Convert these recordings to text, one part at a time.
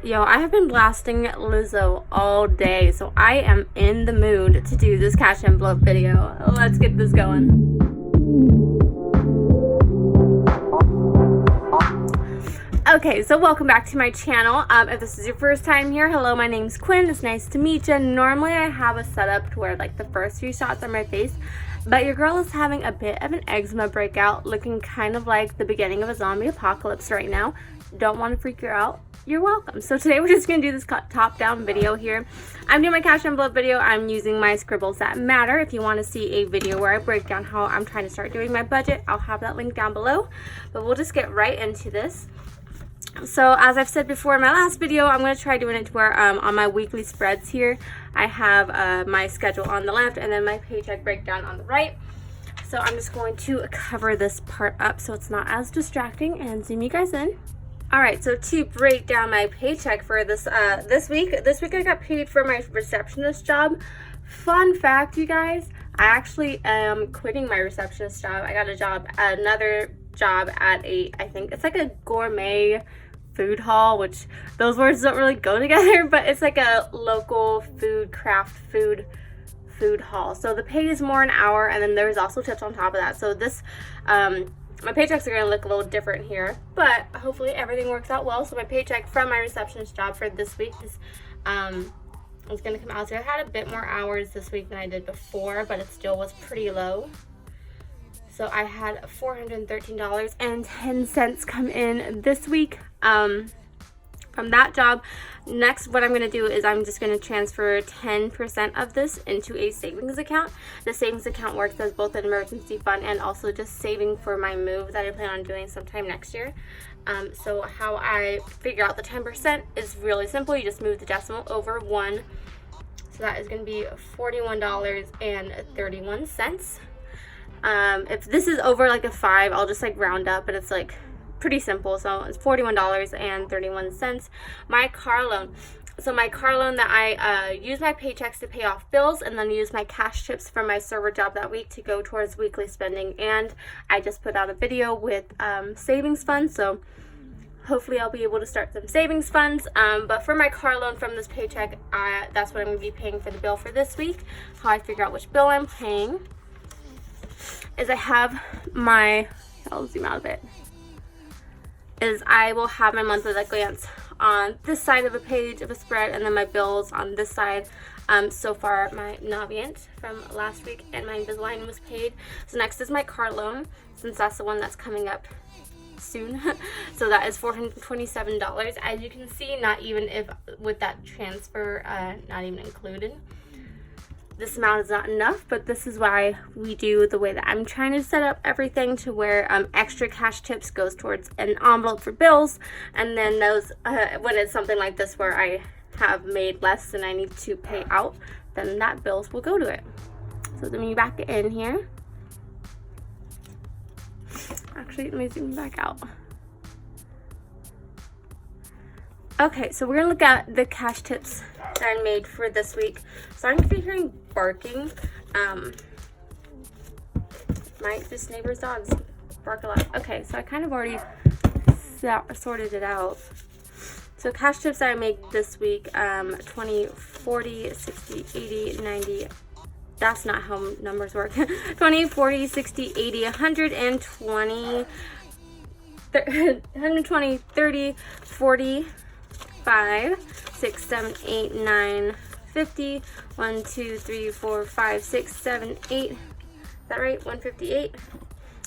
Yo, I have been blasting Lizzo all day, so I am in the mood to do this cash envelope video. Let's get this going. Okay, so welcome back to my channel. If this is your first time here, hello, my name's Quinn. It's nice to meet you. Normally I have a setup to where like the first few shots are my face, but your girl is having a bit of an eczema breakout, looking kind of like the beginning of a zombie apocalypse right now. Don't want to freak you out. You're welcome. So today we're just going to do this top-down video here. I'm doing my cash envelope video. I'm using my scribbles that matter. If you want to see a video where I break down how I'm trying to start doing my budget, I'll have that link down below. But we'll just get right into this. So as I've said before in my last video, I'm going to try doing it to where on my weekly spreads here, I have my schedule on the left and then my paycheck breakdown on the right. So I'm just going to cover this part up so it's not as distracting and zoom you guys in. Alright, so to break down my paycheck for this this week I got paid for my receptionist job. Fun fact, you guys, I actually am quitting my receptionist job. I got another job at I think it's like a gourmet food hall, which those words don't really go together, but it's like a local craft food hall. So the pay is more an hour, and then there's also tips on top of that. So this my paychecks are going to look a little different here, but hopefully everything works out well. So my paycheck from my receptionist job for this week is going to come out. So I had a bit more hours this week than I did before, but it still was pretty low. So I had $413.10 come in this week from that job. Next, what I'm going to do is I'm just going to transfer 10% of this into a savings account. The savings account works as both an emergency fund and also just saving for my move that I plan on doing sometime next year. So how I figure out the 10% is really simple. You just move the decimal over 1. So that is going to be $41.31. If this is over like a 5, I'll just like round up, and it's like pretty simple. So it's $41.31. My car loan. So my car loan that I use my paychecks to pay off bills, and then use my cash tips from my server job that week to go towards weekly spending. And I just put out a video with savings funds, so hopefully I'll be able to start some savings funds. But for my car loan from this paycheck, that's what I'm going to be paying for the bill for this week. How I figure out which bill I'm paying is I have my, I'll zoom out a bit, is I will have my monthly glance on this side of a page of a spread, and then my bills on this side. So far my Navient from last week and my Invisalign was paid. So next is my car loan, since that's the one that's coming up soon. So that is $427. As you can see, not even if with that transfer not even included. This amount is not enough, but this is why we do the way that I'm trying to set up everything, to where extra cash tips goes towards an envelope for bills, and then those when it's something like this where I have made less than I need to pay out, then that bills will go to it. So let me back in here. Actually, let me zoom back out. Okay, so we're gonna look at the cash tips that I made for this week. So I'm gonna be hearing barking. This neighbor's dogs bark a lot. Okay, so I kind of already sorted it out. So cash tips that I made this week, 20, 40, 60, 80, 90. That's not how numbers work. 20, 40, 60, 80, 120, 120, 30, 40, 5, 6, 7, 8, 9, 50, 1, 2, 3, 4, 5, 6, 7, 8. Is that right? 158. I'm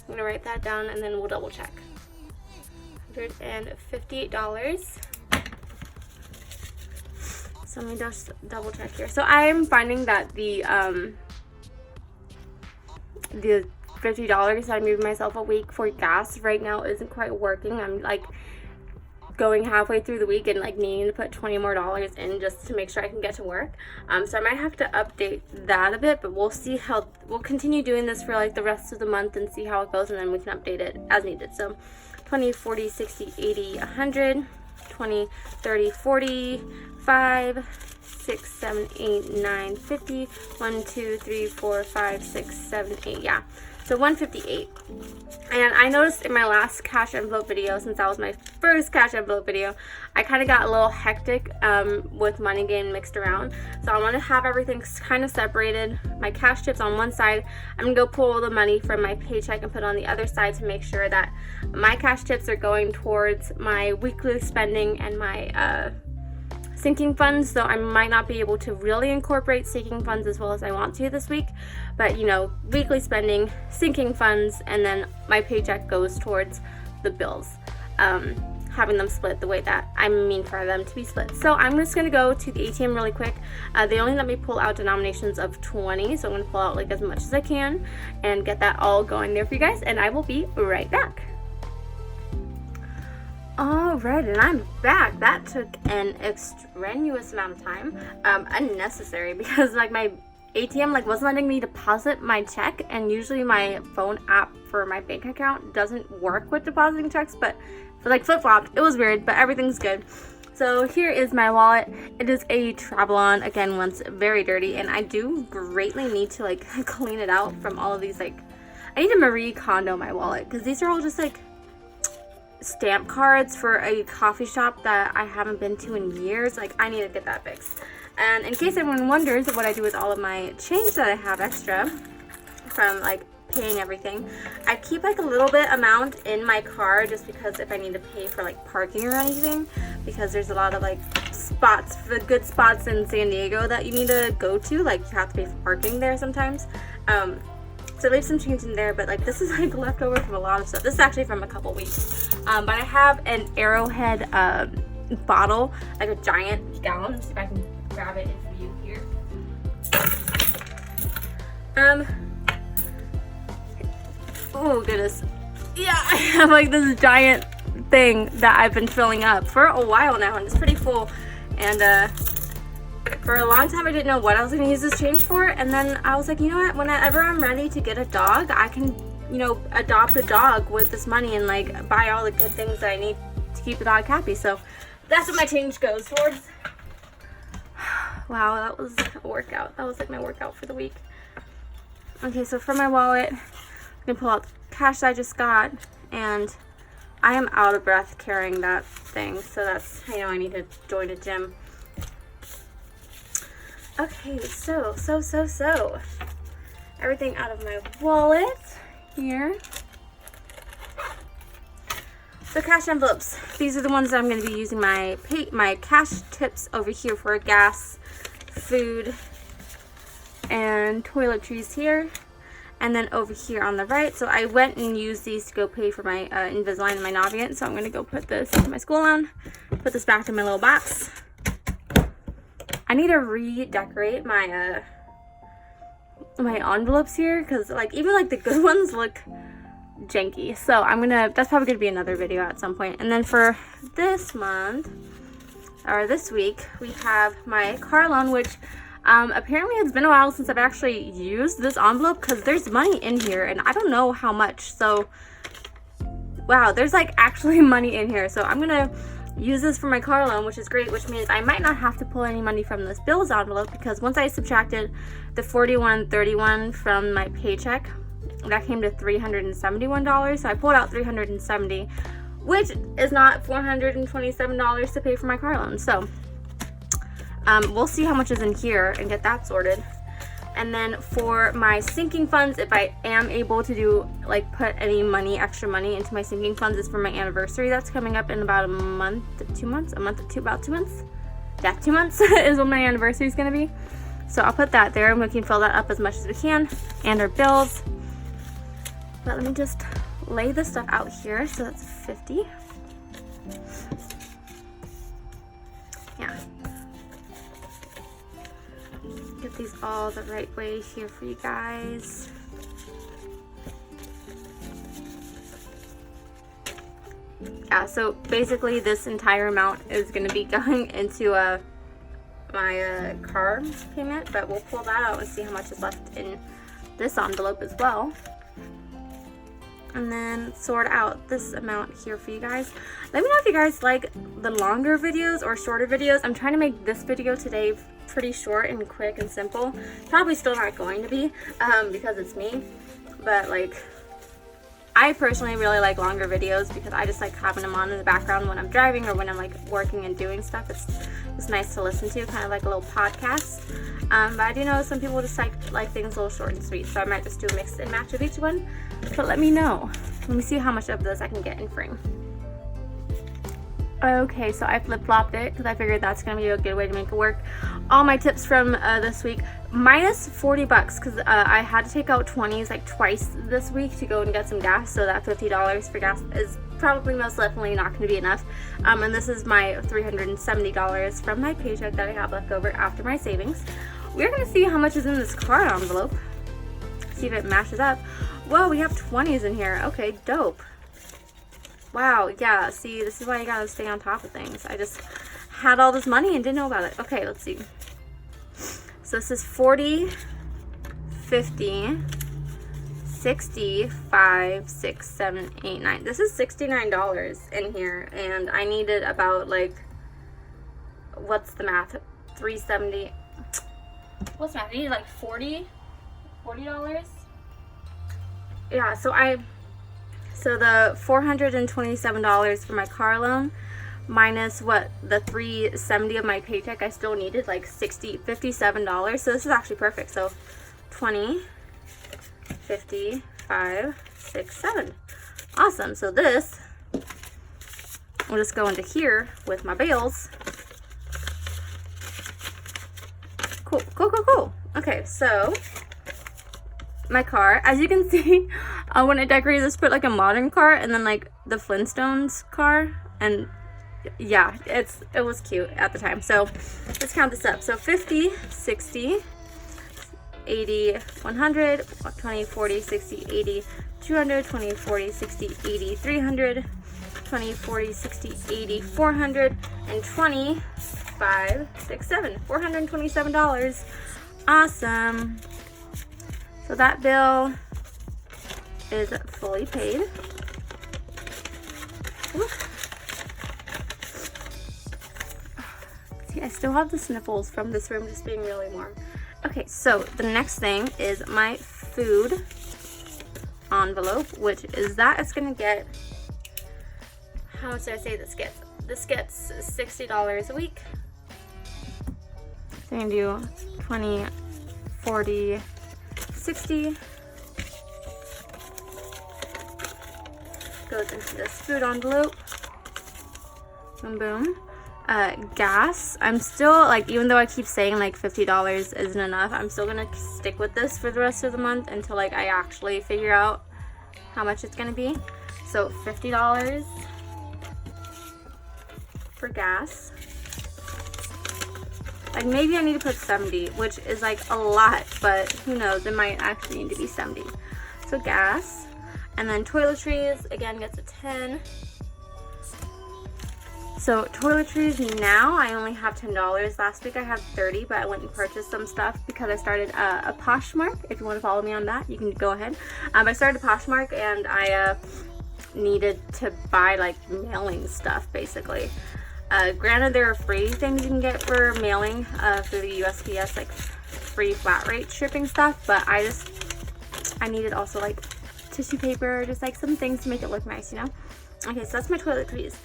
gonna write that down and then we'll double check. $158. So let me just double check here. So I'm finding that the $50 I move myself a week for gas right now isn't quite working. I'm like going halfway through the week and like needing to put $20 more in just to make sure I can get to work. So I might have to update that a bit, but we'll see how we'll continue doing this for like the rest of the month and see how it goes, and then we can update it as needed. So 20, 40, 60, 80, 100, 20, 30, 40, 5, 6, 7, 8, 9, 50, 1, 2, 3, 4, 5, 6, 7, 8. Yeah. So $158. And I noticed in my last cash envelope video, since that was my first cash envelope video, I kind of got a little hectic with money getting mixed around. So I want to have everything kind of separated. My cash tips on one side. I'm going to go pull the money from my paycheck and put it on the other side to make sure that my cash tips are going towards my weekly spending and my sinking funds. So I might not be able to really incorporate sinking funds as well as I want to this week, but you know, weekly spending, sinking funds, and then my paycheck goes towards the bills, having them split the way that I mean for them to be split. So I'm just gonna go to the ATM really quick. They only let me pull out denominations of 20, so I'm gonna pull out like as much as I can and get that all going there for you guys, and I will be right back. Alright, and I'm back. That took an extraneous amount of time, unnecessary, because like my ATM like wasn't letting me deposit my check, and usually my phone app for my bank account doesn't work with depositing checks, but for like flip-flopped. It was weird, but everything's good. So here is my wallet. It is a Travelon. Again, one's very dirty, and I do greatly need to like clean it out from all of these. Like, I need to Marie Kondo my wallet, because these are all just like stamp cards for a coffee shop that I haven't been to in years. Like, I need to get that fixed. And in case anyone wonders what I do with all of my change that I have extra from like paying everything, I keep like a little bit amount in my car just because if I need to pay for like parking or anything, because there's a lot of like spots, the good spots in San Diego that you need to go to, like you have to pay for parking there sometimes. So leave some change in there, but like this is like leftover from a lot of stuff. This is actually from a couple weeks. But I have an Arrowhead bottle, like a giant gallon. Let's see if I can grab it for you here. Oh goodness. Yeah, I have like this giant thing that I've been filling up for a while now, and it's pretty full. And for a long time I didn't know what I was going to use this change for, and then I was like, you know what, whenever I'm ready to get a dog, I can, you know, adopt a dog with this money and like buy all the good things that I need to keep the dog happy. So that's what my change goes towards. Wow, that was a workout. That was like my workout for the week. Okay, so for my wallet, I'm going to pull out the cash that I just got, and I am out of breath carrying that thing, so that's, I know I need to join a gym. Okay, so everything out of my wallet here. So cash envelopes. These are the ones that I'm going to be using my cash tips over here for gas, food, and toiletries here. And then over here on the right. So I went and used these to go pay for my Invisalign and my Navient. So I'm going to go put this in my school loan. Put this back in my little box. I need to redecorate my my envelopes here, because like even like the good ones look janky. So that's probably gonna be another video at some point. And then for this month or this week, we have my car loan, which apparently it's been a while since I've actually used this envelope, because there's money in here and I don't know how much. So wow, there's like actually money in here. So I'm gonna use this for my car loan, which is great, which means I might not have to pull any money from this bills envelope, because once I subtracted the $41.31 from my paycheck, that came to $371. So I pulled out $370, which is not $427 to pay for my car loan. So we'll see how much is in here and get that sorted. And then for my sinking funds, if I am able to do like put any money, extra money into my sinking funds, is for my anniversary that's coming up in about about 2 months. Yeah, 2 months is when my anniversary is going to be. So I'll put that there, and we can fill that up as much as we can, and our bills. But let me just lay this stuff out here. So that's 50. Yeah. Get these all the right way here for you guys. Yeah, so basically this entire amount is going to be going into my car payment, but we'll pull that out and see how much is left in this envelope as well. And then sort out this amount here for you guys. Let me know if you guys like the longer videos or shorter videos. I'm trying to make this video today pretty short and quick and simple. Probably still not going to be because it's me. but like I personally really like longer videos because I just like having them on in the background when I'm driving or when I'm like working and doing stuff. It's nice to listen to, kind of like a little podcast. But I do know some people just like things a little short and sweet, so I might just do a mix and match of each one. But let me know. Let me see how much of this I can get in frame. Okay, so I flip-flopped it because I figured that's going to be a good way to make it work. All my tips from this week, minus 40 bucks because I had to take out 20s like twice this week to go and get some gas, so that $50 for gas is probably most definitely not going to be enough. And this is my $370 from my paycheck that I have left over after my savings. We're going to see how much is in this card envelope, see if it matches up. Whoa, we have 20s in here. Okay, dope. Wow, yeah, see, this is why you gotta stay on top of things. I just had all this money and didn't know about it. Okay, let's see. So this is 40, 50, 60, 5, 6, 7, 8, 9. This is $69 in here, and I needed about, like, what's the math? 370. What's the math? I needed like $40? Yeah, so the $427 for my car loan minus what the $370 of my paycheck, I still needed like $57. So this is actually perfect. So 20, 50, 5, 6, 7. Awesome. So this will just go into here with my bills. Cool, cool, cool, cool. Okay, so my car, as you can see, when I decorated this, put like a modern car and then like the Flintstones car, and yeah, it was cute at the time. So let's count this up. So 50, 60, 80, 100, 20, 40, 60, 80, 200, 20, 40, 60, 80, 300, 20, 40, 60, 80, 400, and 20, 5, 6, 7, $427. Awesome. So that bill is fully paid. Ooh. See, I still have the sniffles from this room just being really warm. Okay, so the next thing is my food envelope, which is that it's gonna get, how much did I say this gets? This gets $60 a week. So I'm gonna do 20, 40, 60. Goes into this food envelope. Boom, boom. Gas. I'm still, like, even though I keep saying like $50 isn't enough, I'm still gonna stick with this for the rest of the month until like I actually figure out how much it's gonna be. So $50 for gas. Like, maybe I need to put 70, which is like a lot, but who knows, it might actually need to be 70. So gas. And then toiletries, again, gets a 10. So toiletries now, I only have $10. Last week I had 30, but I went and purchased some stuff because I started a Poshmark. If you want to follow me on that, you can go ahead. I started a Poshmark, and I needed to buy like mailing stuff, basically. Granted, there are free things you can get for mailing through the USPS, like free flat rate shipping stuff, but I needed also like tissue paper, just like some things to make it look nice, you know? Okay, so that's my toiletries.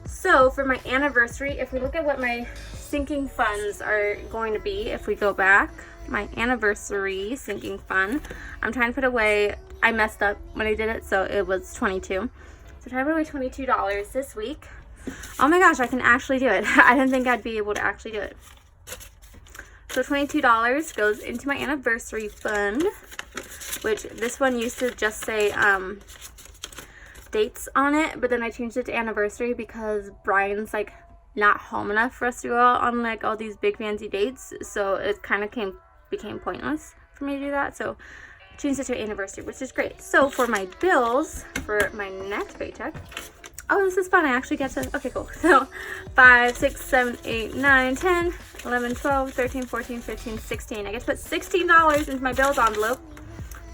So for my anniversary, if we look at what my sinking funds are going to be, if we go back, my anniversary sinking fund, I'm trying to put away, I messed up when I did it, so it was 22. So try to put away $22 this week. Oh my gosh, I can actually do it. I didn't think I'd be able to actually do it. So $22 goes into my anniversary fund, which this one used to just say dates on it, but then I changed it to anniversary because Brian's like not home enough for us to go out on like all these big fancy dates, so it kind of became pointless for me to do that. So I changed it to anniversary, which is great. So for my bills for my next paycheck, oh, this is fun. I actually get to, okay, cool. So 5, 6, 7, 8, 9, 10, 11, 12, 13, 14, 15, 16. I get to put $16 into my bills envelope,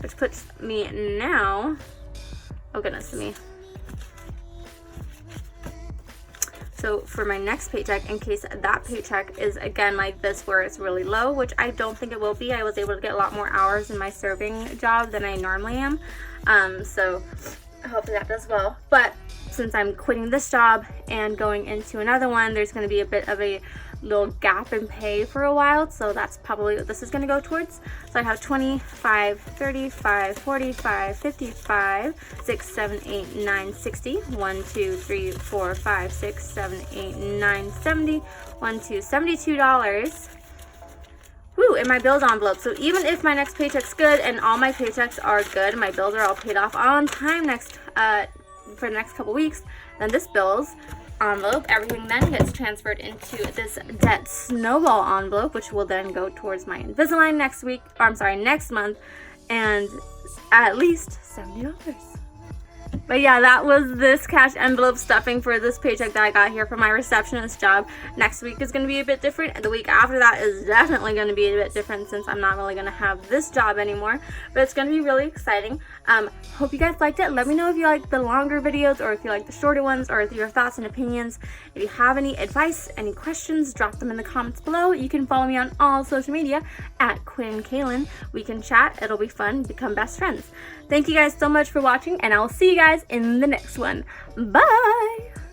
which puts me now, oh goodness me. So for my next paycheck, in case that paycheck is again like this where it's really low, which I don't think it will be, I was able to get a lot more hours in my serving job than I normally am. So hopefully that does well. But since I'm quitting this job and going into another one, there's going to be a bit of a little gap in pay for a while, so that's probably what this is going to go towards. So I have 25, 35, 45, 55, 6, 7, 8, 9, 60, 1, 2, 3, 4, 5, 6, 7, 8, 9, 70, 1, 2, $72. Woo, in my bills envelope. So even if my next paycheck's good and all my paychecks are good, my bills are all paid off on time for the next couple weeks, then this bills envelope, everything then gets transferred into this debt snowball envelope, which will then go towards my Invisalign next month, and at least $70. But yeah, that was this cash envelope stuffing for this paycheck that I got here from my receptionist job. Next week is going to be a bit different, and the week after that is definitely going to be a bit different since I'm not really going to have this job anymore. But it's going to be really exciting. Hope you guys liked it. Let me know if you like the longer videos or if you like the shorter ones, or your thoughts and opinions. If you have any advice, any questions, drop them in the comments below. You can follow me on all social media at QuinneKalyn. We can chat. It'll be fun. Become best friends. Thank you guys so much for watching, and I will see you guys in the next one. Bye!